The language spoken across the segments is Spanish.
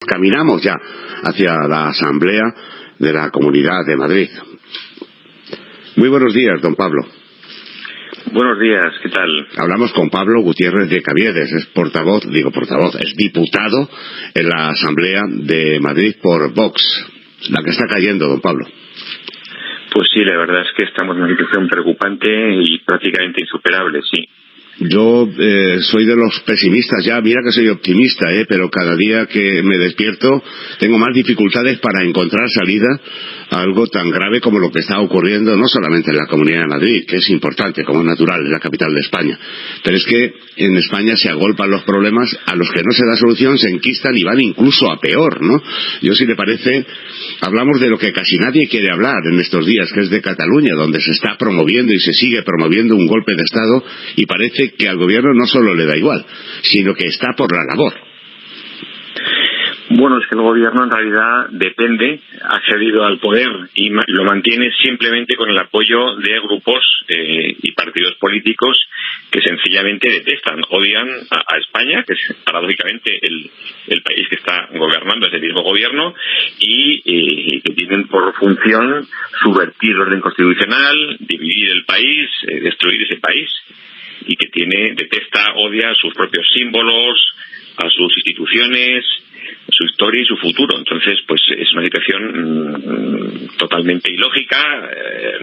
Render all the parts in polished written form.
Caminamos ya hacia la Asamblea de la Comunidad de Madrid. Muy buenos días, don Pablo. Buenos días, ¿qué tal? Hablamos con Pablo Gutiérrez de Caviedes, es es diputado en la Asamblea de Madrid por Vox, la que está cayendo, don Pablo. Pues sí, la verdad es que estamos en una situación preocupante y prácticamente insuperable, sí. Yo soy de los pesimistas ya, mira que soy optimista, pero cada día que me despierto tengo más dificultades para encontrar salida a algo tan grave como lo que está ocurriendo no solamente en la Comunidad de Madrid, que es importante, como es natural, es la capital de España, pero es que en España se agolpan los problemas a los que no se da solución, se enquistan y van incluso a peor, ¿no? Yo, si le parece, hablamos de lo que casi nadie quiere hablar en estos días, que es de Cataluña, donde se está promoviendo y se sigue promoviendo un golpe de Estado y parece que al gobierno no solo le da igual, sino que está por la labor. Bueno, es que el gobierno en realidad depende, ha cedido al poder y lo mantiene simplemente con el apoyo de grupos y partidos políticos que sencillamente detestan, odian a España, que es paradójicamente el país que está gobernando, es el mismo gobierno, y que tienen por función subvertir el orden constitucional, dividir el país, destruir ese país, y que detesta, odia sus propios símbolos, a sus instituciones, su historia y su futuro. Entonces, pues es una situación totalmente ilógica,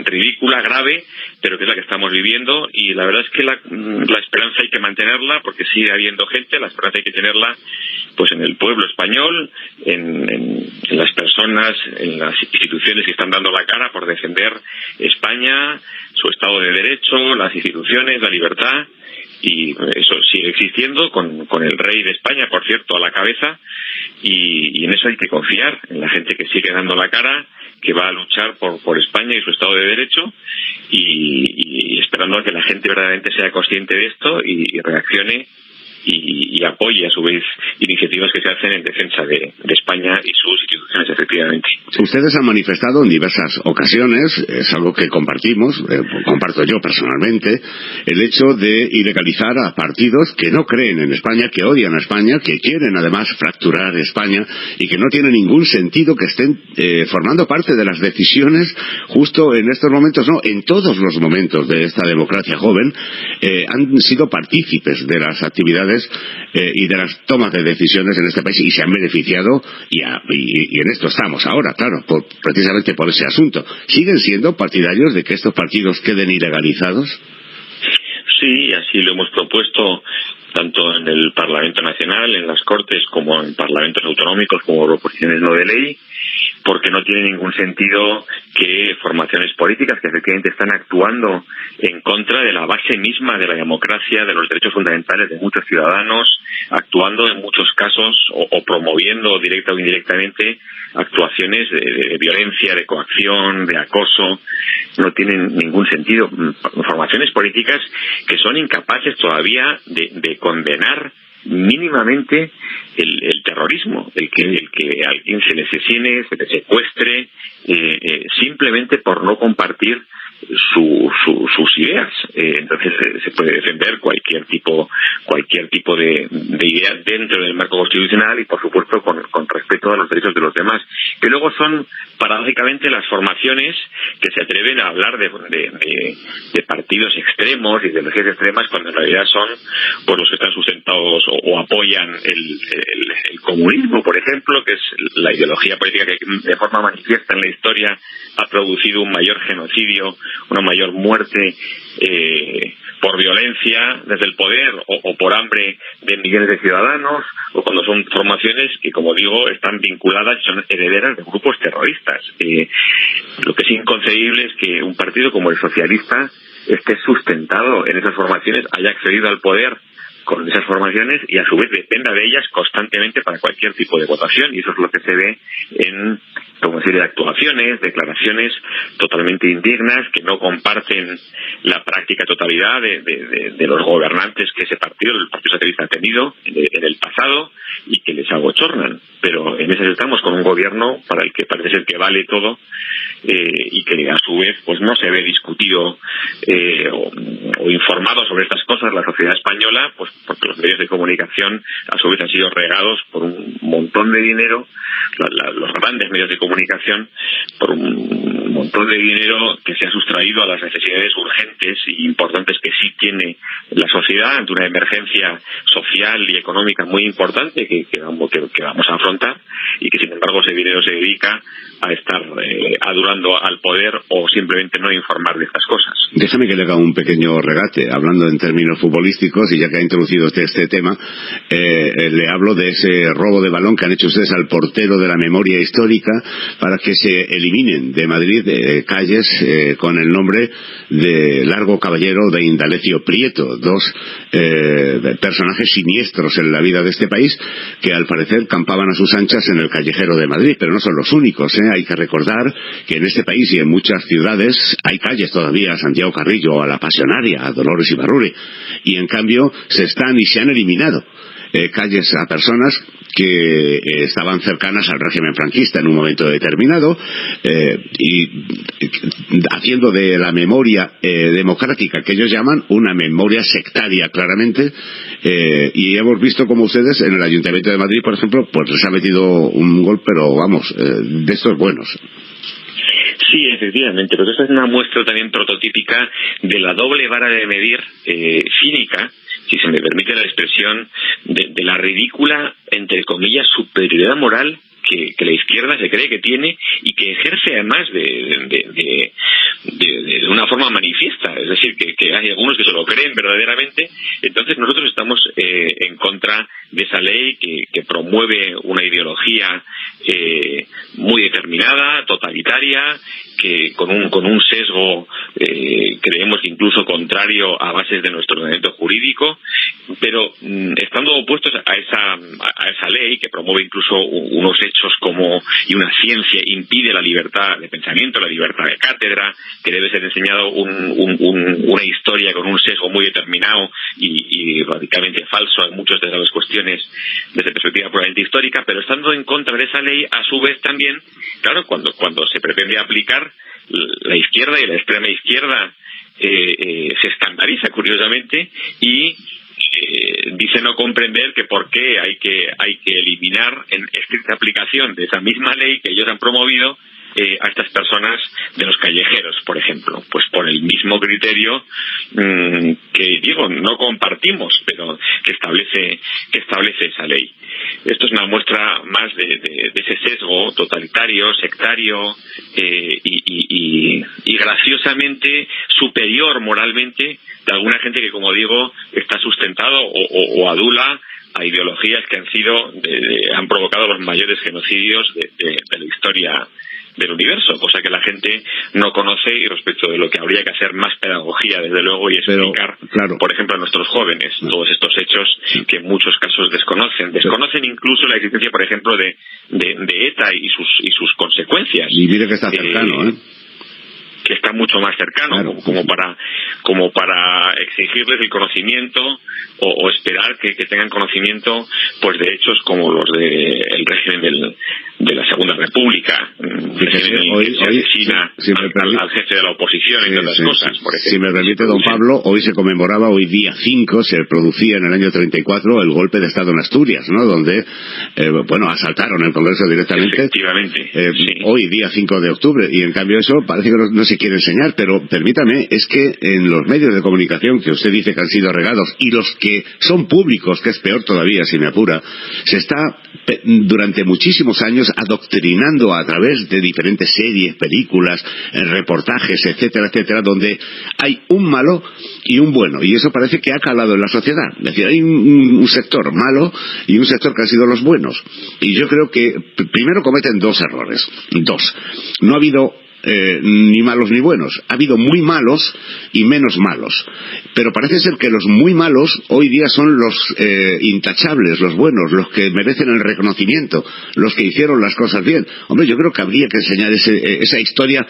ridícula, grave, pero que es la que estamos viviendo, y la verdad es que la esperanza hay que mantenerla, porque sigue habiendo gente, la esperanza hay que tenerla pues en el pueblo español, en las personas, en las instituciones que están dando la cara por defender España, su Estado de Derecho, las instituciones, la libertad, y eso sigue existiendo con el rey de España, por cierto, a la cabeza, y en eso hay que confiar, en la gente que sigue dando la cara, que va a luchar por España y su Estado de Derecho, y esperando a que la gente verdaderamente sea consciente de esto y reaccione y apoye a su vez iniciativas que se hacen en defensa de España y sus instituciones, efectivamente. Ustedes han manifestado en diversas ocasiones, es algo que comparto yo personalmente, el hecho de ilegalizar a partidos que no creen en España, que odian a España, que quieren además fracturar España y que no tiene ningún sentido que estén formando parte de las decisiones justo en estos momentos, no, en todos los momentos de esta democracia joven, han sido partícipes de las actividades y de las tomas de decisiones en este país y se han beneficiado y en esto estamos ahora, claro, precisamente por ese asunto. ¿Siguen siendo partidarios de que estos partidos queden ilegalizados? Sí, así lo hemos propuesto tanto en el Parlamento Nacional, en las Cortes, como en parlamentos autonómicos, como proposiciones no de ley, porque no tiene ningún sentido que formaciones políticas que efectivamente están actuando en contra de la base misma de la democracia, de los derechos fundamentales de muchos ciudadanos, actuando en muchos casos o promoviendo directa o indirectamente actuaciones de violencia, de coacción, de acoso, no tienen ningún sentido. Formaciones políticas que son incapaces todavía de condenar mínimamente el terrorismo, el que a alguien se le asesine, se le secuestre, simplemente por no compartir sus ideas. Entonces se puede defender cualquier tipo de idea dentro del marco constitucional y, por supuesto, con respeto a los derechos de los demás, que luego son paradójicamente las formaciones que se atreven a hablar de partidos extremos y de ideologías extremas, cuando en realidad son por los que están sustentados o apoyan el comunismo, por ejemplo, que es la ideología política que de forma manifiesta en la historia ha producido un mayor genocidio, una mayor muerte por violencia desde el poder o por hambre de millones de ciudadanos, o cuando son formaciones que, como digo, están vinculadas y son herederas de grupos terroristas. Lo que es inconcebible es que un partido como el socialista esté sustentado en esas formaciones, haya accedido al poder con esas formaciones y a su vez dependa de ellas constantemente para cualquier tipo de votación, y eso es lo que se ve en una serie de actuaciones, declaraciones totalmente indignas, que no comparten la práctica totalidad de los gobernantes que ese partido, el Partido Socialista, ha tenido en el pasado, y que les abochornan. pero en esas estamos, con un gobierno para el que parece ser que vale todo, y que a su vez pues no se ve discutido o informado sobre estas cosas la sociedad española, pues porque los medios de comunicación a su vez han sido regados por un montón de dinero, los grandes medios de comunicación, por un montón de dinero que se ha sustraído a las necesidades urgentes y importantes que sí tiene la sociedad ante una emergencia social y económica muy importante que vamos a afrontar, y que sin embargo ese dinero se dedica a estar adulando al poder o simplemente no informar de estas cosas. Déjame que le haga un pequeño regate, hablando en términos futbolísticos, y ya que ha introducido usted este tema, le hablo de ese robo de balón que han hecho ustedes al portero de la memoria histórica para que se eliminen de Madrid calles con el nombre de Largo Caballero de Indalecio Prieto, dos personajes siniestros en la vida de este país que al parecer campaban a sus anchas en el callejero de Madrid, pero no son los únicos, Hay que recordar que en este país y en muchas ciudades hay calles todavía, a Santiago Carrillo, a La Pasionaria, a Dolores Ibarruri, y en cambio se han eliminado calles a personas que estaban cercanas al régimen franquista en un momento determinado, y haciendo de la memoria democrática que ellos llaman una memoria sectaria claramente, y hemos visto como ustedes en el Ayuntamiento de Madrid, por ejemplo, pues les ha metido un gol, pero vamos, de estos buenos. Sí, efectivamente, pero esta es una muestra también prototípica de la doble vara de medir cínica, si se me permite la expresión, de la ridícula, entre comillas, superioridad moral que la izquierda se cree que tiene y que ejerce además de una forma manifiesta. Es decir, que hay algunos que se lo creen verdaderamente. Entonces nosotros estamos en contra de esa ley que promueve una ideología muy determinada, totalitaria, que con un sesgo creemos que incluso contrario a bases de nuestro ordenamiento jurídico, pero estando opuestos a esa ley que promueve incluso unos hechos y una ciencia impide la libertad de pensamiento, la libertad de cátedra, que debe ser enseñado una historia con un sesgo muy determinado y radicalmente falso en muchas de las cuestiones desde perspectiva puramente histórica, pero estando en contra de esa ley, a su vez también, claro, cuando se pretende aplicar, la izquierda y la extrema izquierda se escandaliza curiosamente y dice no comprender que por qué hay que eliminar en estricta aplicación de esa misma ley que ellos han promovido a estas personas de los callejeros, por ejemplo, pues por el mismo criterio que digo no compartimos, pero que establece esa ley. Esto es una muestra más de ese sesgo totalitario, sectario y graciosamente superior moralmente de alguna gente que, como digo, está sustentado o adula a ideologías que han provocado los mayores genocidios de la historia del universo, cosa que la gente no conoce y respecto de lo que habría que hacer más pedagogía, desde luego, y explicar, claro, por ejemplo, a nuestros jóvenes todos estos hechos que en muchos casos desconocen incluso la existencia, por ejemplo, de ETA y sus consecuencias. Y mire que está cercano, que está mucho más cercano, claro, como para exigirles el conocimiento o esperar que tengan conocimiento pues de hechos como los del régimen de la Segunda República, hoy se asesina al jefe de la oposición, entre otras cosas. Por ejemplo, si me permite, don Pablo, hoy se conmemoraba, hoy día 5, se producía en el año 34 el golpe de Estado en Asturias, ¿no? Donde, asaltaron el Congreso directamente. Efectivamente. Sí. Hoy, día 5 de octubre, y en cambio eso parece que no se quiere enseñar, pero permítame, es que en los medios de comunicación que usted dice que han sido regados, y los que son públicos, que es peor todavía, si me apura, se está durante muchísimos años adoctrinando a través de diferentes series, películas, reportajes, etcétera, etcétera, donde hay un malo y un bueno, y eso parece que ha calado en la sociedad. Es decir, hay un sector malo y un sector que han sido los buenos, y yo creo que primero cometen dos errores. No ha habido ni malos ni buenos, ha habido muy malos y menos malos, pero parece ser que los muy malos hoy día son los intachables, los buenos, los que merecen el reconocimiento, los que hicieron las cosas bien. Hombre, yo creo que habría que enseñar esa historia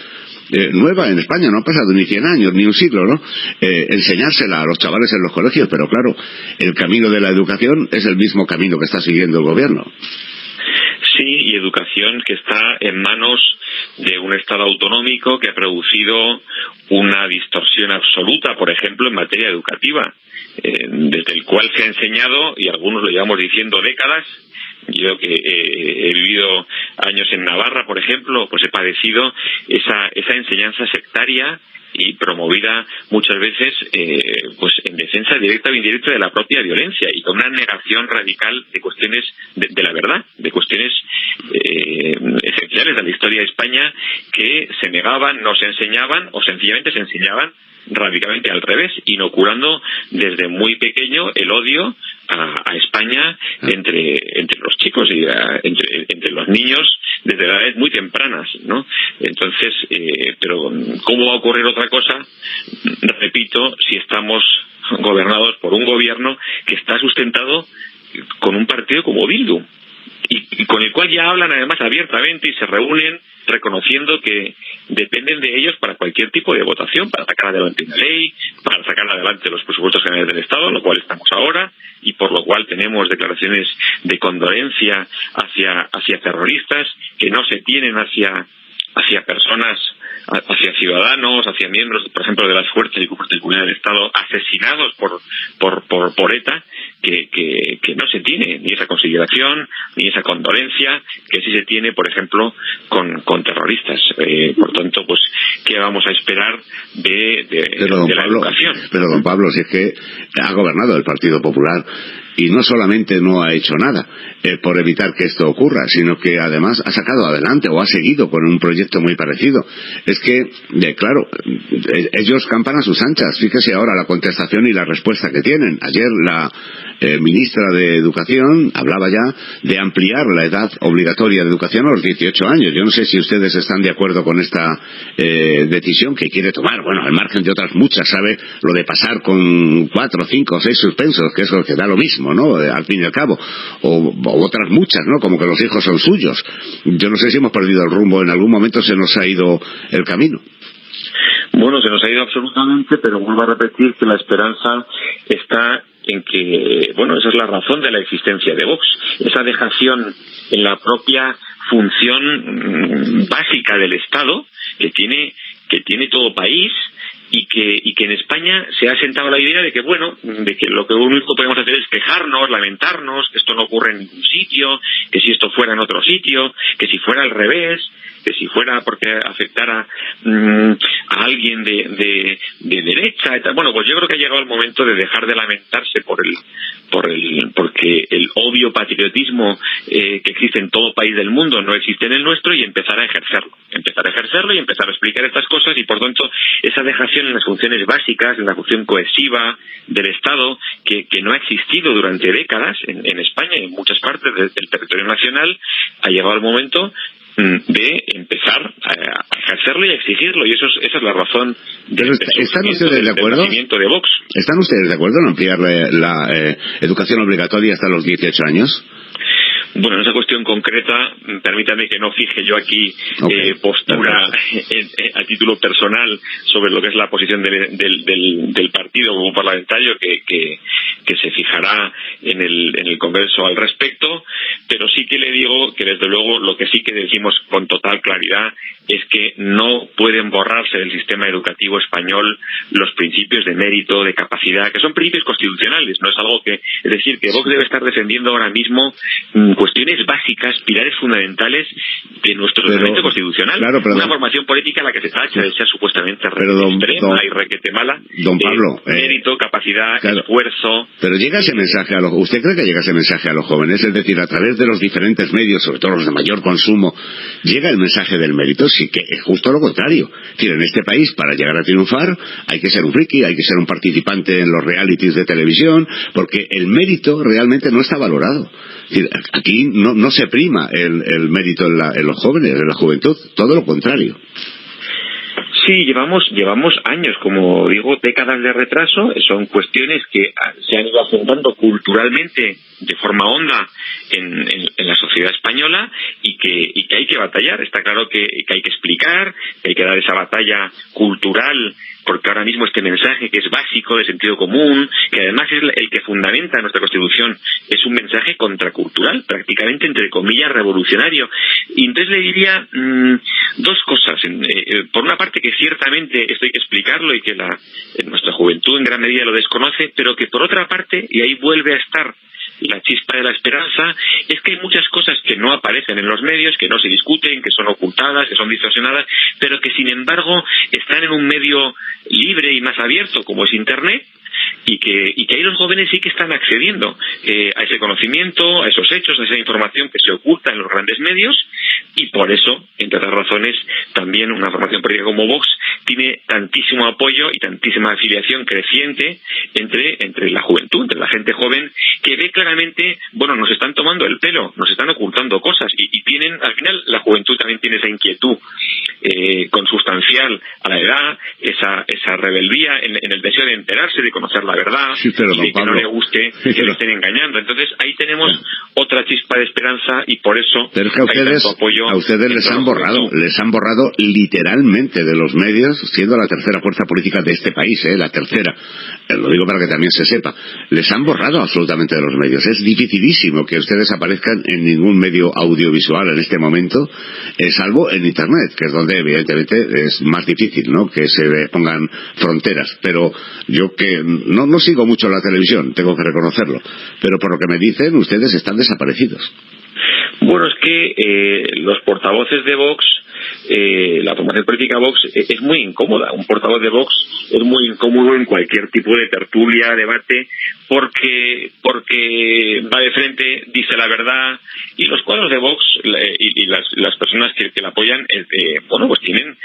nueva en España, no ha pasado ni 100 años, ni un siglo, ¿no? Enseñársela a los chavales en los colegios, pero claro, el camino de la educación es el mismo camino que está siguiendo el gobierno. Sí, y educación que está en manos de un Estado autonómico que ha producido una distorsión absoluta, por ejemplo, en materia educativa, desde el cual se ha enseñado, y algunos lo llevamos diciendo décadas. Yo que he vivido años en Navarra, por ejemplo, pues he padecido esa enseñanza sectaria y promovida muchas veces pues en defensa directa o indirecta de la propia violencia y con una negación radical de cuestiones de la verdad, de cuestiones esenciales de la historia de España que se negaban, no se enseñaban o sencillamente se enseñaban radicalmente al revés, inoculando desde muy pequeño el odio a España entre los chicos y entre los niños desde edades muy tempranas, ¿no? Entonces, pero ¿cómo va a ocurrir otra cosa? Repito, si estamos gobernados por un gobierno que está sustentado con un partido como Bildu y con el cual ya hablan además abiertamente y se reúnen reconociendo que dependen de ellos para cualquier tipo de votación, para sacar adelante una ley, para sacar adelante los presupuestos generales del Estado, lo cual estamos ahora, y por lo cual tenemos declaraciones de condolencia hacia terroristas que no se tienen hacia personas, hacia ciudadanos, hacia miembros, por ejemplo, de las fuerzas y cuerpos de seguridad del Estado asesinados por ETA, que no se tiene ni esa consideración ni esa condolencia que sí se tiene, por ejemplo, con terroristas. Por tanto, pues, ¿qué vamos a esperar de la educación? Pero, don Pablo, si es que ha gobernado el Partido Popular y no solamente no ha hecho nada por evitar que esto ocurra, sino que además ha sacado adelante o ha seguido con un proyecto muy parecido. Es que, claro, ellos campan a sus anchas. Fíjese ahora la contestación y la respuesta que tienen. Ayer la ministra de Educación hablaba ya de ampliar la edad obligatoria de educación a los 18 años. Yo no sé si ustedes están de acuerdo con esta decisión que quiere tomar. Bueno, al margen de otras muchas, ¿sabe? Lo de pasar con 4, 5, 6 suspensos, que es lo que da lo mismo, ¿no? Al fin y al cabo. O otras muchas, ¿no? Como que los hijos son suyos. Yo no sé si hemos perdido el rumbo. En algún momento se nos ha ido el camino. Bueno, se nos ha ido absolutamente, pero vuelvo a repetir que la esperanza está en que, bueno, esa es la razón de la existencia de Vox, esa dejación en la propia función básica del Estado que tiene todo país y que en España se ha sentado la idea de que, bueno, de que lo que único que podemos hacer es quejarnos, lamentarnos, que esto no ocurre en ningún sitio, que si esto fuera en otro sitio, que si fuera al revés, que si fuera porque afectara a alguien de derecha y tal. Bueno, pues yo creo que ha llegado el momento de dejar de lamentarse porque el obvio patriotismo que existe en todo país del mundo no existe en el nuestro y empezar a ejercerlo y empezar a explicar estas cosas y por tanto esa dejación en las funciones básicas, en la función cohesiva del Estado que no ha existido durante décadas en España y en muchas partes del territorio nacional, ha llegado el momento de empezar a ejercerlo y a exigirlo, y esa es la razón del nacimiento de Vox. ¿Están ustedes de acuerdo en ampliar la educación obligatoria hasta los 18 años? Bueno, en esa cuestión concreta, permítame que no fije yo aquí postura a título personal sobre lo que es la posición del partido como parlamentario que se fijará en el Congreso al respecto, pero sí que le digo que desde luego lo que sí que decimos con total claridad es que no pueden borrarse del sistema educativo español los principios de mérito, de capacidad, que son principios constitucionales, no es algo que, es decir, que Vox debe estar defendiendo ahora mismo cuestiones básicas, pilares fundamentales de nuestro ordenamiento constitucional. Claro, una formación política a la que se tacha de ser supuestamente extrema y requete mala. Don Pablo, mérito, capacidad, esfuerzo. Pero llega ese mensaje ¿usted cree que llega ese mensaje a los jóvenes? Es decir, a través de los diferentes medios, sobre todo los de mayor consumo, llega el mensaje del mérito. Sí, que es justo lo contrario. Es decir, en este país, para llegar a triunfar, hay que ser un friki, hay que ser un participante en los realities de televisión, porque el mérito realmente no está valorado. Es decir, aquí no se prima el mérito en los jóvenes, en la juventud, todo lo contrario. Sí, llevamos años, como digo, décadas de retraso. Son cuestiones que se han ido asentando culturalmente de forma honda en la sociedad española y que hay que batallar. Está claro que hay que explicar, que hay que dar esa batalla cultural, porque ahora mismo este mensaje que es básico, de sentido común, que además es el que fundamenta nuestra Constitución, es un mensaje contracultural, prácticamente, entre comillas, revolucionario. Y entonces le diría dos cosas. Por una parte, que ciertamente esto hay que explicarlo y que nuestra juventud en gran medida lo desconoce, pero que por otra parte, y ahí vuelve a estar la chispa de la esperanza, es que hay muchas cosas que no aparecen en los medios, que no se discuten, que son ocultadas, que son distorsionadas, pero que sin embargo están en un medio libre y más abierto como es Internet, y que ahí los jóvenes sí que están accediendo a ese conocimiento, a esos hechos, a esa información que se oculta en los grandes medios, y por eso, entre otras razones, también una formación política como Vox tiene tantísimo apoyo y tantísima afiliación creciente entre la juventud, entre la gente joven, que ve claramente, nos están tomando el pelo, nos están ocultando cosas, y tienen, al final, la juventud también tiene esa inquietud consustancial a la edad, esa rebeldía en el deseo de enterarse, de conocer la verdad, sí, pero, y de que no le guste que le estén engañando. Entonces ahí tenemos otra chispa de esperanza, y por eso pero es que hay tanto apoyo. A ustedes les han borrado literalmente de los medios, siendo la tercera fuerza política de este país, la tercera. Lo digo para que también se sepa. Les han borrado absolutamente de los medios. Es dificilísimo que ustedes aparezcan en ningún medio audiovisual en este momento, salvo en Internet, que es donde evidentemente es más difícil, ¿no?, que se pongan fronteras. Pero yo que no sigo mucho la televisión, tengo que reconocerlo, pero por lo que me dicen, ustedes están desaparecidos. Bueno, es que los portavoces de Vox, la formación política Vox es muy incómoda. Un portavoz de Vox es muy incómodo en cualquier tipo de tertulia, debate, porque va de frente, dice la verdad, y los cuadros de Vox y las personas que la apoyan, pues tienen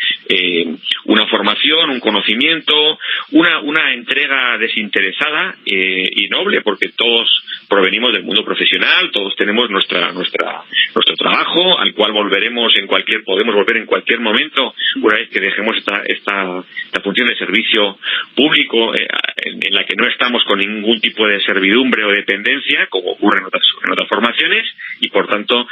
una formación, un conocimiento, una entrega desinteresada y noble, porque todos provenimos del mundo profesional, todos tenemos nuestro trabajo, al cual podemos volver en cualquier momento, una vez que dejemos esta función de servicio público en la que no estamos con ningún tipo de servidumbre o dependencia, como ocurre en otras formaciones, y por tanto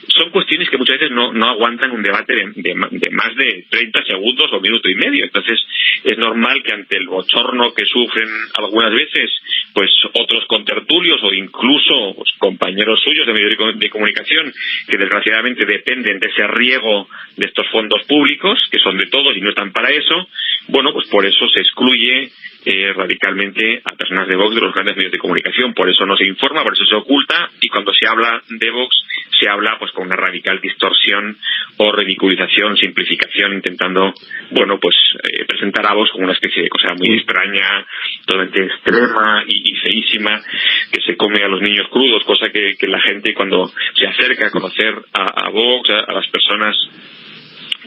son cuestiones que muchas veces no aguantan un debate de más de 30 segundos o minuto y medio. Entonces es normal que ante el bochorno que sufren algunas veces, pues otros contertulios o incluso compañeros suyos de medios de comunicación, que desgraciadamente dependen de ese riego de estos fondos públicos, que son de todos y no están para eso, pues por eso se excluye radicalmente a personas de Vox de los grandes medios de comunicación. Por eso no se informa, por eso se oculta, y cuando se habla de Vox se habla pues con una radical distorsión o ridiculización, simplificación, intentando presentar a Vox como una especie de cosa muy extraña, totalmente extrema y feísima, que se come a los niños crudos, cosa que la gente, cuando se acerca a conocer a Vox, a las personas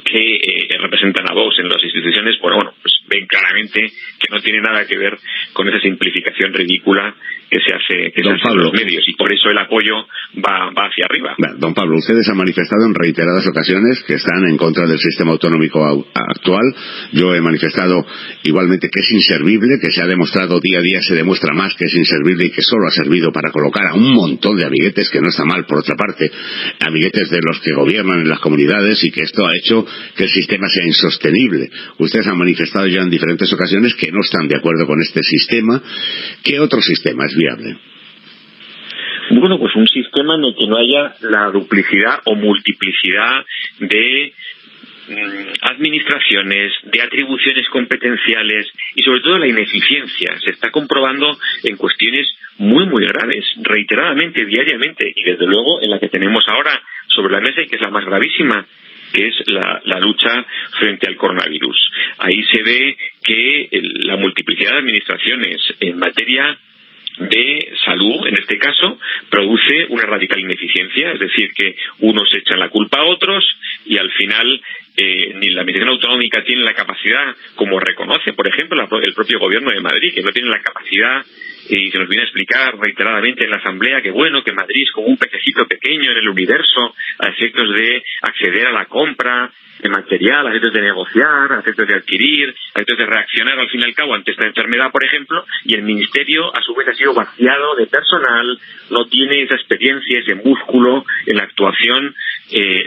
que representan a Vox en las instituciones, pues ven claramente que no tiene nada que ver con esa simplificación ridícula que se hace en los medios, y por eso el apoyo va hacia arriba. Don Pablo, ustedes han manifestado en reiteradas ocasiones que están en contra del sistema autonómico actual. Yo he manifestado igualmente que es inservible, que se ha demostrado día a día, se demuestra más que es inservible y que solo ha servido para colocar a un montón de amiguetes, que no está mal por otra parte, amiguetes de los que gobiernan en las comunidades, y que esto ha hecho que el sistema sea insostenible. Ustedes han manifestado ya en diferentes ocasiones que no están de acuerdo con este sistema. ¿Qué otro sistema es viable? Bueno, pues un sistema en el que no haya la duplicidad o multiplicidad de administraciones, de atribuciones competenciales, y sobre todo la ineficiencia. Se está comprobando en cuestiones muy muy graves, reiteradamente, diariamente, y desde luego en la que tenemos ahora sobre la mesa, y que es la más gravísima, que es la lucha frente al coronavirus. Ahí se ve que la multiplicidad de administraciones en materia de salud, en este caso, produce una radical ineficiencia, es decir, que unos echan la culpa a otros, y al final ni la administración autonómica tiene la capacidad, como reconoce, por ejemplo, el propio gobierno de Madrid, que no tiene la capacidad y se nos viene a explicar reiteradamente en la Asamblea que bueno, que Madrid es como un pececito pequeño en el universo a efectos de acceder a la compra de material, a efectos de negociar, a efectos de adquirir, a efectos de reaccionar al fin y al cabo ante esta enfermedad, por ejemplo, y el Ministerio a su vez ha sido vaciado de personal, no tiene esa experiencia, ese músculo en la actuación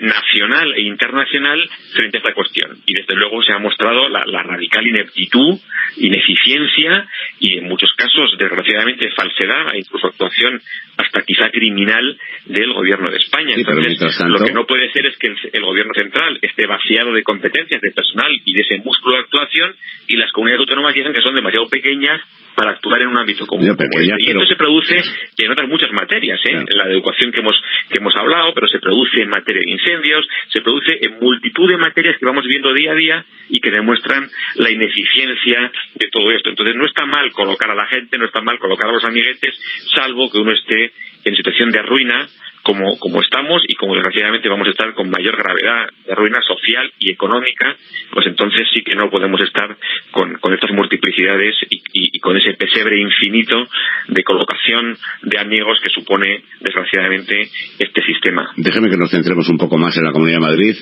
nacional e internacional frente a esta cuestión. Y desde luego se ha mostrado la radical ineptitud, ineficiencia y en muchos casos, desgraciadamente, falsedad e incluso actuación hasta quizá criminal del Gobierno de España. Sí, entonces, lo que no puede ser es que el Gobierno central esté vaciado de competencias, de personal y de ese músculo de actuación, y las comunidades autónomas dicen que son demasiado pequeñas para actuar en un ámbito común. Y esto se produce en otras muchas materias, en la de educación que hemos hablado, pero se produce en materia de incendios, se produce en multitud de materias que vamos viendo día a día y que demuestran la ineficiencia de todo esto. Entonces no está mal colocar a la gente, no está mal colocar a los amiguetes, salvo que uno esté en situación de ruina, como estamos y como desgraciadamente vamos a estar con mayor gravedad de ruina social y económica, pues entonces sí que no podemos estar con estas multiplicidades y con ese pesebre infinito de colocación de amigos que supone desgraciadamente este sistema. Déjeme que nos centremos un poco más en la Comunidad de Madrid.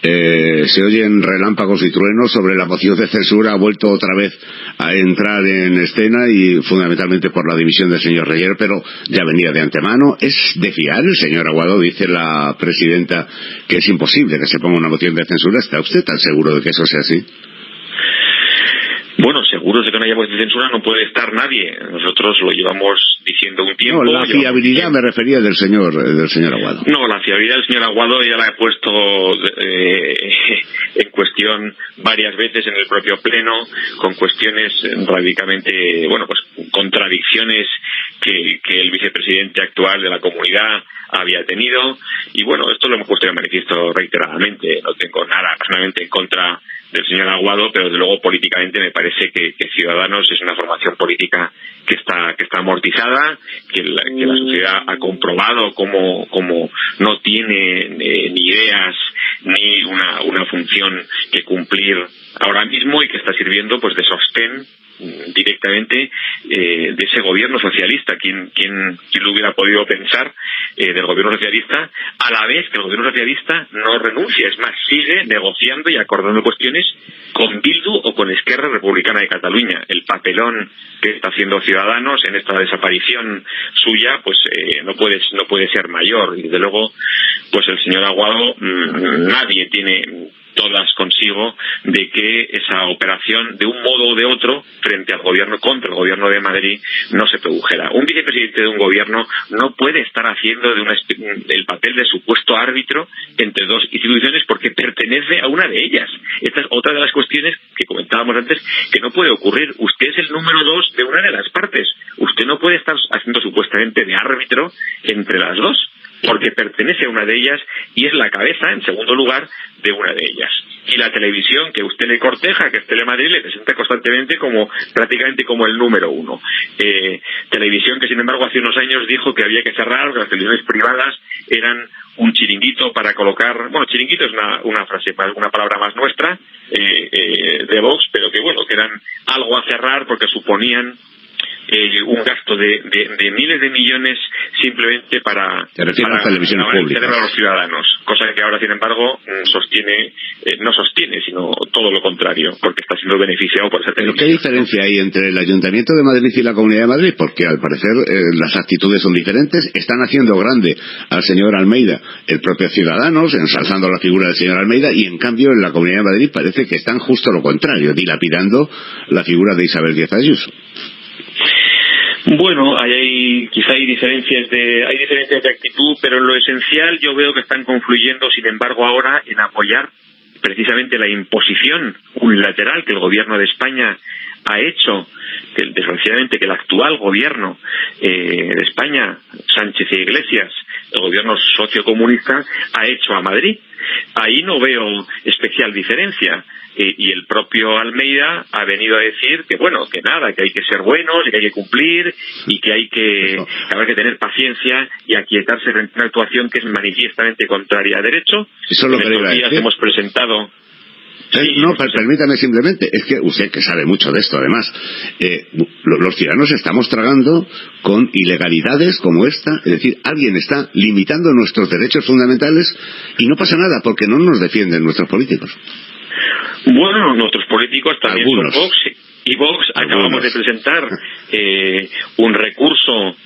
Se oyen relámpagos y truenos sobre la moción de censura, ha vuelto otra vez a entrar en escena y fundamentalmente por la dimisión del señor Reyer, pero ya venía de antemano. ¿Es de fiar el señor Aguado? Dice la presidenta que es imposible que se ponga una moción de censura. ¿Está usted tan seguro de que eso sea así? Bueno, seguros de que no haya moción de censura no puede estar nadie. Nosotros lo llevamos diciendo un tiempo. No, la fiabilidad me refería del señor Aguado. No, la fiabilidad del señor Aguado ya la he puesto en cuestión varias veces en el propio Pleno, con cuestiones radicalmente, contradicciones que el vicepresidente actual de la comunidad había tenido. Y bueno, esto lo hemos puesto de manifiesto reiteradamente. No tengo nada personalmente en contra del señor Aguado, pero desde luego políticamente me parece que Ciudadanos es una formación política que está amortizada, que la sociedad ha comprobado como no tiene ni ideas ni una función que cumplir ahora mismo y que está sirviendo pues de sostén directamente de ese gobierno socialista. ¿Quién lo hubiera podido pensar del gobierno socialista, a la vez que el gobierno socialista no renuncia, es más, sigue negociando y acordando cuestiones con Bildu o con Esquerra Republicana de Cataluña? El papelón que está haciendo Ciudadanos en esta desaparición suya pues no puede ser mayor, y desde luego pues el señor Aguado nadie tiene todas consigo de que esa operación de un modo o de otro frente al gobierno, contra el gobierno de Madrid, no se produjera. Un vicepresidente de un gobierno no puede estar haciendo el papel de supuesto árbitro entre dos instituciones porque pertenece a una de ellas. Esta es otra de las cuestiones que comentábamos antes que no puede ocurrir. Usted es el número 2 de una de las partes. Usted no puede estar haciendo supuestamente de árbitro entre las dos, porque pertenece a una de ellas y es la cabeza, en segundo lugar, de una de ellas. Y la televisión que usted le corteja, que es Telemadrid, le presenta constantemente prácticamente como el número 1. Televisión que, sin embargo, hace unos años dijo que había que cerrar, que las televisiones privadas eran un chiringuito para colocar, chiringuito es una frase, una palabra más nuestra, de Vox, pero que eran algo a cerrar porque suponían un gasto de miles de millones simplemente para a los ciudadanos, cosa que ahora sin embargo no sostiene, sino todo lo contrario, porque está siendo beneficiado por esa televisión. ¿Pero qué diferencia hay entre el Ayuntamiento de Madrid y la Comunidad de Madrid? Porque al parecer las actitudes son diferentes. Están haciendo grande al señor Almeida el propio Ciudadanos, ensalzando la figura del señor Almeida, y en cambio en la Comunidad de Madrid parece que están justo lo contrario, dilapidando la figura de Isabel Díaz Ayuso. Bueno, quizá hay diferencias de actitud, pero en lo esencial yo veo que están confluyendo, sin embargo, ahora en apoyar precisamente la imposición unilateral que el gobierno de España ha hecho, desgraciadamente que el actual gobierno de España, Sánchez e Iglesias, el gobierno sociocomunista, ha hecho a Madrid. Ahí no veo especial diferencia. Y el propio Almeida ha venido a decir que que hay que ser buenos y que hay que cumplir y que habrá que tener paciencia y aquietarse frente a una actuación que es manifiestamente contraria a derecho. Eso es lo que estos días hemos presentado No, permítame simplemente, es que usted que sabe mucho de esto además, los ciudadanos estamos tragando con ilegalidades como esta, es decir, alguien está limitando nuestros derechos fundamentales y no pasa nada porque no nos defienden nuestros políticos. Bueno, nuestros políticos también Algunos. son Vox y Vox. Acabamos de presentar un recurso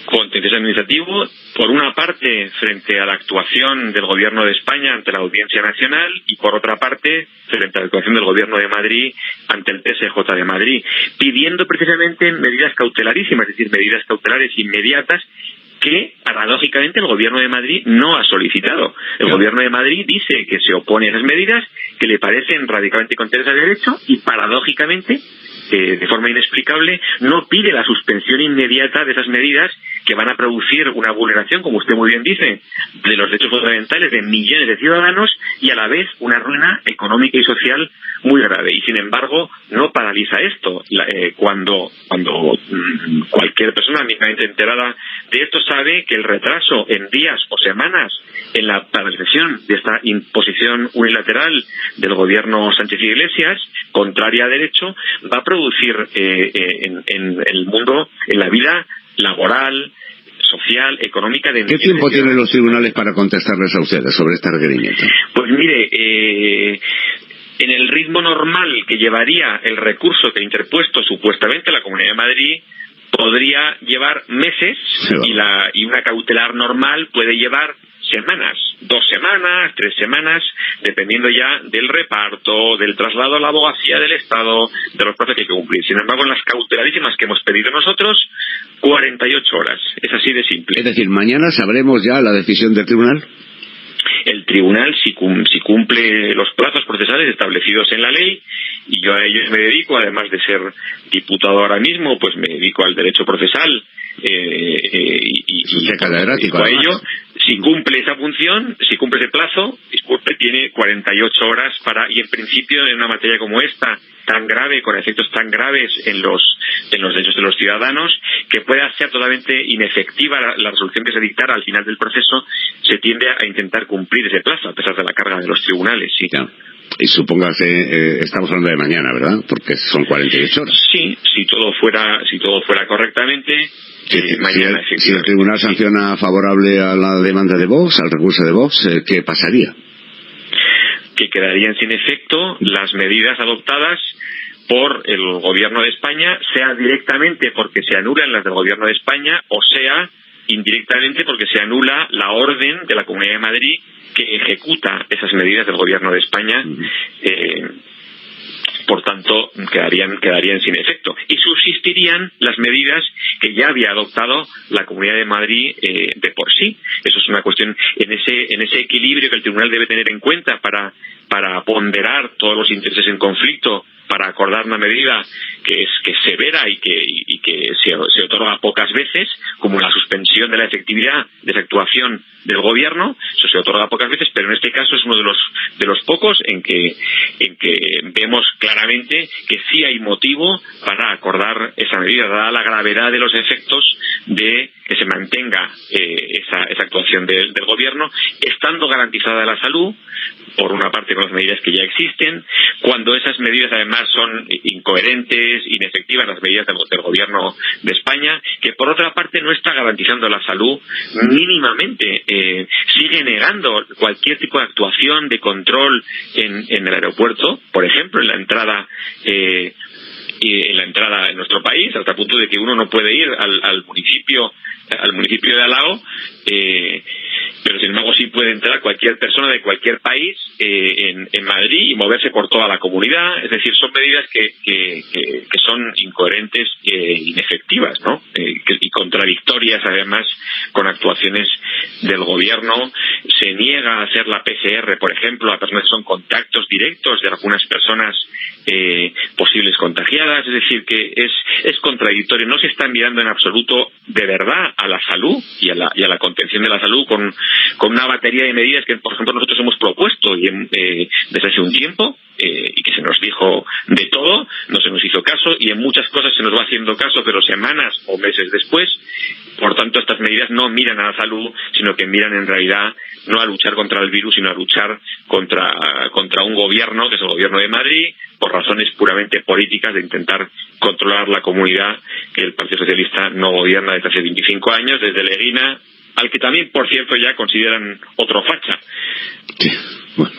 contencioso administrativo, por una parte frente a la actuación del Gobierno de España ante la Audiencia Nacional y por otra parte frente a la actuación del Gobierno de Madrid ante el TSJ de Madrid, pidiendo precisamente medidas cautelarísimas, es decir, medidas cautelares inmediatas que, paradójicamente, el Gobierno de Madrid no ha solicitado. El Gobierno de Madrid dice que se opone a esas medidas, que le parecen radicalmente contrarias al derecho y, paradójicamente, de forma inexplicable, no pide la suspensión inmediata de esas medidas que van a producir una vulneración, como usted muy bien dice, de los derechos fundamentales de millones de ciudadanos y a la vez una ruina económica y social muy grave. Y sin embargo, no paraliza esto. Cuando cualquier persona mínimamente enterada de esto sabe que el retraso en días o semanas en la paralización de esta imposición unilateral del gobierno Sánchez Iglesias, contraria a derecho, va a producir en el mundo, en la vida laboral, social, económica de... ¿Qué tiempo tienen los tribunales para contestarles a ustedes sobre este requerimiento? Pues mire, en el ritmo normal que llevaría el recurso que ha interpuesto supuestamente la Comunidad de Madrid, podría llevar meses, y una cautelar normal puede llevar semanas, 2 semanas, 3 semanas, dependiendo ya del reparto, del traslado a la abogacía del Estado, de los plazos que hay que cumplir. Sin embargo, en las cautelarísimas que hemos pedido nosotros, 48 horas. Es así de simple. Es decir, mañana sabremos ya la decisión del tribunal. El tribunal, si cumple los plazos procesales establecidos en la ley, y yo a ellos me dedico, además de ser diputado ahora mismo, pues me dedico al derecho procesal y catedrático a ello. Si cumple esa función, si cumple ese plazo, tiene 48 horas para, y en principio en una materia como esta, tan grave, con efectos tan graves en los derechos de los ciudadanos, que pueda ser totalmente inefectiva la resolución que se dictara al final del proceso, se tiende a intentar cumplir ese plazo, a pesar de la carga de los tribunales, sí. Ya. Y supóngase, estamos hablando de mañana, ¿verdad? Porque son 48 horas. Sí, si todo fuera correctamente, mañana, si el tribunal sanciona favorable a la demanda de Vox, al recurso de Vox, ¿qué pasaría? Que quedarían sin efecto las medidas adoptadas por el Gobierno de España, sea directamente porque se anulan las del Gobierno de España, o sea indirectamente porque se anula la orden de la Comunidad de Madrid que ejecuta esas medidas del Gobierno de España. Por tanto, quedarían sin efecto. Y subsistirían las medidas que ya había adoptado la Comunidad de Madrid de por sí. Eso es una cuestión en ese equilibrio que el tribunal debe tener en cuenta para ponderar todos los intereses en conflicto, para acordar una medida que es severa y que se otorga pocas veces, como la suspensión de la efectividad de esa actuación del gobierno. Eso se otorga pocas veces, pero en este caso es uno de los pocos en que vemos claramente que sí hay motivo para acordar esa medida, dada la gravedad de los efectos de que se mantenga esa actuación del gobierno, estando garantizada la salud, por una parte con las medidas que ya existen, cuando esas medidas además son incoherentes, inefectivas, las medidas del gobierno de España, que por otra parte no está garantizando la salud mínimamente, sigue negando cualquier tipo de actuación de control en el aeropuerto, por ejemplo, en la entrada en nuestro país, hasta el punto de que uno no puede ir al municipio de Alao, pero sin embargo sí puede entrar cualquier persona de cualquier país en Madrid y moverse por toda la comunidad. Es decir, son medidas que son incoherentes e inefectivas, ¿no? Y contradictorias además con actuaciones del gobierno. Se niega a hacer la PCR, por ejemplo, a personas que son contactos directos de algunas personas posibles contagiadas. Es decir, que es contradictorio. No se está mirando en absoluto de verdad a la salud y a la contención de la salud con una batería de medidas que, por ejemplo, nosotros hemos propuesto desde hace un tiempo, y que se nos dijo de todo, no se nos hizo caso, y en muchas cosas se nos va haciendo caso, pero semanas o meses después. Por tanto, estas medidas no miran a la salud, sino que miran en realidad no a luchar contra el virus, sino a luchar contra un gobierno, que es el gobierno de Madrid, por razones puramente políticas de intentar controlar la comunidad que el Partido Socialista no gobierna desde hace 25 años, desde Leguina, al que también, por cierto, ya consideran otro facha. Sí. Bueno,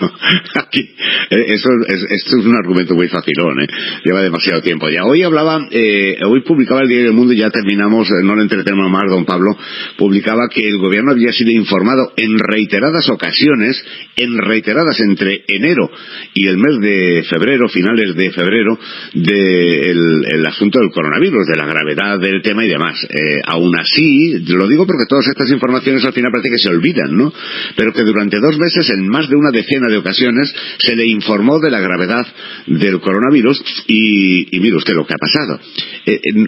aquí esto es un argumento muy facilón, lleva demasiado tiempo ya. Hoy publicaba el Diario del Mundo, y ya terminamos, no le entretenemos más, don Pablo, publicaba que el gobierno había sido informado en reiteradas ocasiones, entre enero y el mes de febrero, finales de febrero, del asunto del coronavirus, de la gravedad del tema y demás. Aún así, lo digo porque todas estas informaciones al final parece que se olvidan, ¿no? Pero que durante 2 meses, en más de una decena de ocasiones, se le informó de la gravedad del coronavirus, y mire usted lo que ha pasado.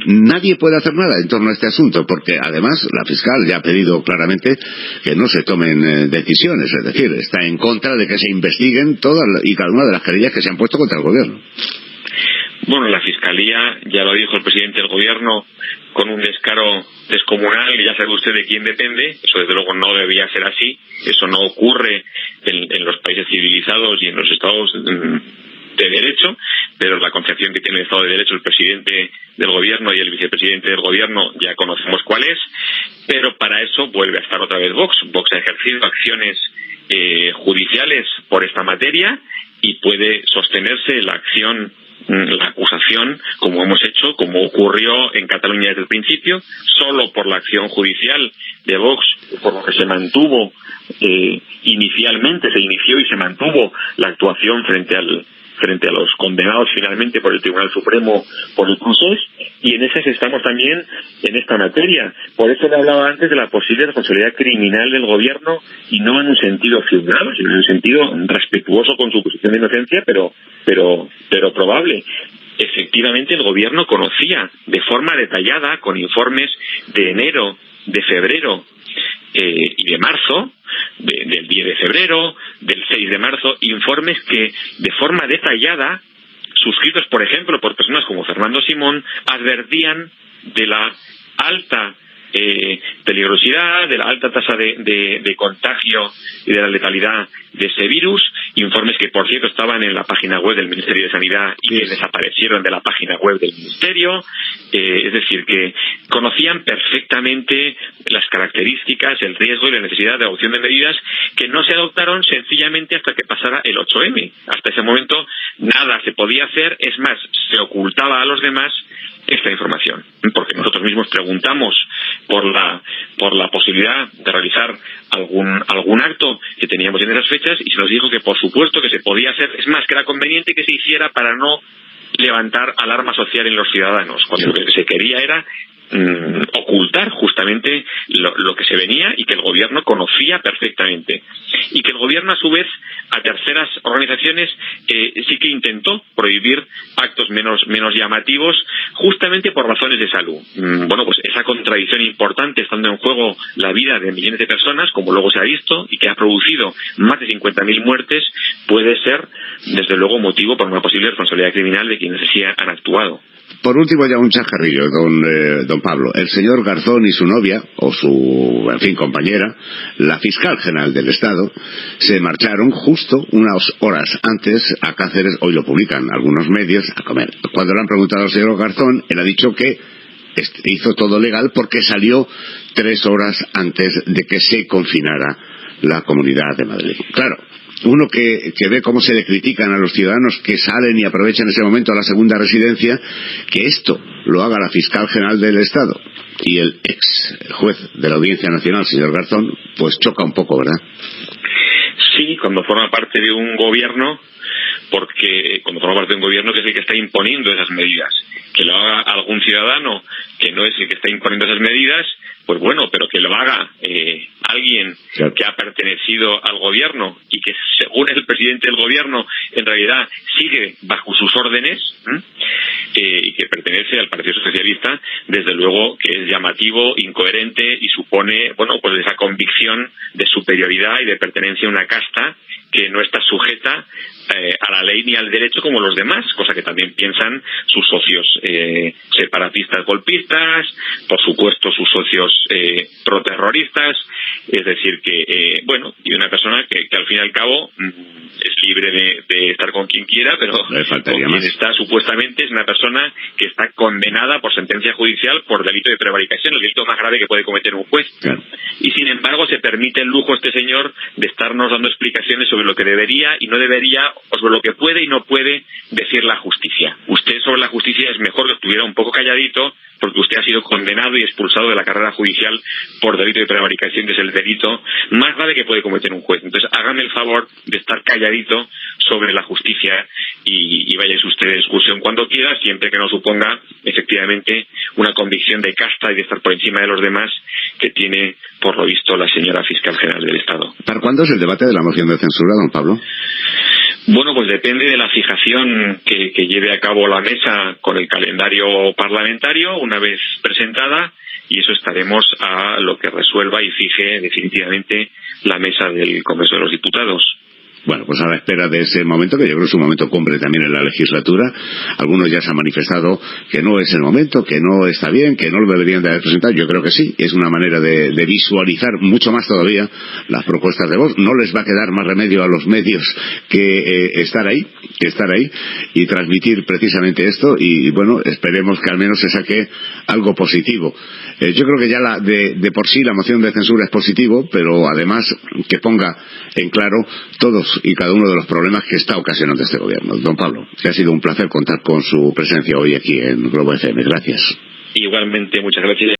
Nadie puede hacer nada en torno a este asunto, porque además la fiscal ya ha pedido claramente que no se tomen decisiones, es decir, está en contra de que se investiguen todas y cada una de las querellas que se han puesto contra el gobierno. Bueno, la Fiscalía, ya lo dijo el presidente del Gobierno, con un descaro descomunal, y ya sabe usted de quién depende. Eso desde luego no debía ser así. Eso no ocurre en los países civilizados y en los estados de derecho, pero la concepción que tiene el Estado de Derecho el presidente del Gobierno y el vicepresidente del Gobierno ya conocemos cuál es, pero para eso vuelve a estar otra vez Vox. Vox ha ejercido acciones judiciales por esta materia y puede sostenerse la acusación, como hemos hecho, como ocurrió en Cataluña desde el principio, solo por la acción judicial de Vox, por lo que se mantuvo inicialmente, se inició y se mantuvo la actuación frente a los condenados finalmente por el Tribunal Supremo por el procés, y en esas estamos también en esta materia. Por eso le hablaba antes de la posible responsabilidad criminal del gobierno, y no en un sentido ciudadano, sino en un sentido respetuoso con su posición de inocencia, pero probable. Efectivamente, el gobierno conocía de forma detallada, con informes de enero, de febrero y de marzo, del 10 de febrero, del 6 de marzo, informes que de forma detallada, suscritos por ejemplo por personas como Fernando Simón, advertían de la alta peligrosidad, de la alta tasa de contagio y de la letalidad de ese virus, informes que por cierto estaban en la página web del Ministerio de Sanidad y que desaparecieron de la página web del Ministerio. Es decir, que conocían perfectamente las características, el riesgo y la necesidad de adopción de medidas que no se adoptaron sencillamente hasta que pasara el 8M. Hasta ese momento nada se podía hacer, es más, se ocultaba a los demás esta información, porque nosotros mismos preguntamos por la posibilidad de realizar algún acto que teníamos en esas fechas, y se nos dijo que por supuesto que se podía hacer, es más, que era conveniente que se hiciera para no levantar alarma social en los ciudadanos, cuando lo que se quería era ocultar justamente lo que se venía, y que el gobierno conocía perfectamente, y que el gobierno a su vez a terceras organizaciones sí que intentó prohibir actos menos llamativos, justamente por razones de salud. Bueno, pues esa contradicción importante, estando en juego la vida de millones de personas, como luego se ha visto, y que ha producido más de 50.000 muertes, puede ser desde luego motivo para una posible responsabilidad criminal de quienes así han actuado. Por último, ya un chascarrillo, don Pablo. El señor Garzón y su novia, o su, compañera, la fiscal general del Estado, se marcharon justo unas horas antes a Cáceres, hoy lo publican algunos medios, a comer. Cuando le han preguntado al señor Garzón, él ha dicho que hizo todo legal porque salió 3 horas antes de que se confinara la Comunidad de Madrid. Claro, uno que ve cómo se le critican a los ciudadanos que salen y aprovechan ese momento a la segunda residencia, que esto lo haga la fiscal general del Estado y el ex juez de la Audiencia Nacional, señor Garzón, pues choca un poco, ¿verdad? Sí, cuando forma parte de un gobierno, porque cuando forma parte de un gobierno que es el que está imponiendo esas medidas, que lo haga algún ciudadano que no es el que está imponiendo esas medidas, pues bueno, pero que lo haga alguien que ha pertenecido al gobierno y que según el presidente del gobierno en realidad sigue bajo sus órdenes, y que pertenece al Partido Socialista, desde luego que es llamativo, incoherente y supone, bueno, pues esa convicción de superioridad y de pertenencia a una casta que no está sujeta a la ley ni al derecho como los demás, cosa que también piensan sus socios separatistas golpistas, por supuesto sus socios proterroristas, es decir que, bueno, y una persona que al fin y al cabo es libre de estar con quien quiera, pero con quien está supuestamente es una persona que está condenada por sentencia judicial por delito de prevaricación, el delito más grave que puede cometer un juez. Claro. Y sin embargo se permite el lujo este señor de estarnos dando explicaciones sobre lo que debería y no debería, o sobre lo que puede y no puede decir la justicia. Usted sobre la justicia es mejor que estuviera un poco calladito, porque usted ha sido condenado y expulsado de la carrera judicial por delito de prevaricación, que es el delito más grave que puede cometer un juez. Entonces hágame el favor de estar calladito sobre la justicia y váyase usted de excursión cuando quiera, siempre que no suponga efectivamente una convicción de casta y de estar por encima de los demás que tiene, por lo visto, la señora fiscal general del Estado. ¿Para cuándo es el debate de la moción de censura, don Pablo? Bueno, pues depende de la fijación que lleve a cabo la mesa con el calendario parlamentario una vez presentada, y eso estaremos a lo que resuelva y fije definitivamente la mesa del Congreso de los Diputados. Bueno, pues a la espera de ese momento, que yo creo que es un momento cumbre también en la legislatura. Algunos ya se han manifestado que no es el momento, que no está bien, que no lo deberían de haber presentado. Yo creo que sí, es una manera de visualizar mucho más todavía las propuestas de Vox. No les va a quedar más remedio a los medios que estar ahí y transmitir precisamente esto, y bueno, esperemos que al menos se saque algo positivo. Yo creo que ya de por sí la moción de censura es positivo, pero además que ponga en claro todos y cada uno de los problemas que está ocasionando este gobierno. Don Pablo, que ha sido un placer contar con su presencia hoy aquí en Globo FM. Gracias. Igualmente, muchas gracias.